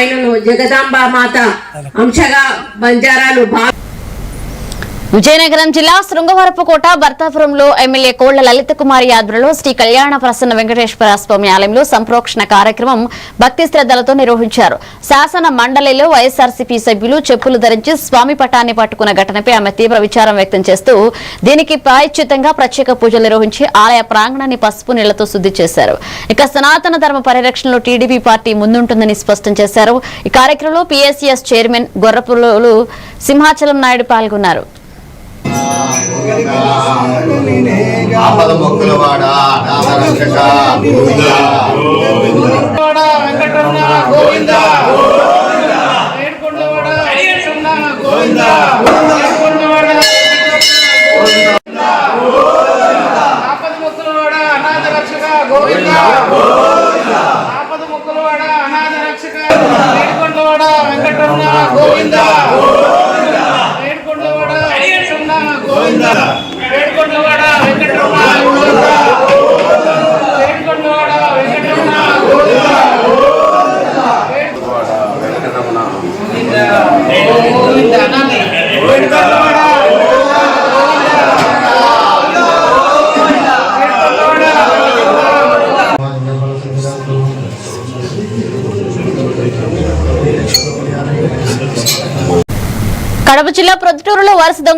ఆయనను జగదాంబ మాత అంశగా బంజారాలు విజయనగరం జిల్లా శృంగవరపుకోట భర్తాపురంలో ఎమ్మెల్యే కోళ్ల లలిత కుమారి ఆధ్వర్యంలో శ్రీ కళ్యాణ ప్రసన్న వెంకటేశ్వర స్వామి ఆలయంలో సంప్రోక్షణ కార్యక్రమం భక్తి శ్రద్ధలతో నిర్వహించారు. శాసన మండలిలో వైఎస్ఆర్సీపీ సభ్యులు చెప్పులు ధరించి స్వామి పటాన్ని పట్టుకున్న ఘటనపై ఆమె తీవ్ర విచారం వ్యక్తం చేస్తూ దీనికి ప్రాయశ్చిత్తంగా ప్రత్యేక పూజలు నిర్వహించి ఆలయ ప్రాంగణాన్ని పసుపు నీళ్లతో శుద్ధి చేశారు. ఇక సనాతన ధర్మ పరిరక్షణలో టీడీపీ పార్టీ ముందుంటుందని స్పష్టం చేశారు. ఈ కార్యక్రమంలో పీఎస్సీఎస్ చైర్మన్ గొర్రపులు సింహాచలం నాయుడు పాల్గొన్నారు. ఆపద మొక్కులవాడ నామరక్షక గోవిందా వెంకటరమణ గోవిందా ఏడుకొండవాడ అయ్యన్న గోవిందా ఏడుకొండవాడ ఆపద మొక్కులవాడ అనాథ రక్షక గోవిందా ఆపద మొక్కులవాడ అనాథ రక్షక ఏడుకొండవాడ వెంకటరమణ గోవిందా ఏడుకొండవాడ అయ్యన్న గోవిందా ఏడుకొండవాడ వెంకటరమణ గోవిందా ఏడుకొండవాడ వెంకటరమణ గోవిందా వెంకటరమణ గోవిందా అనాలి ఏడుకొండవాడ కడప జిల్లా ప్రొద్దుటూరులో వరుస దొంగ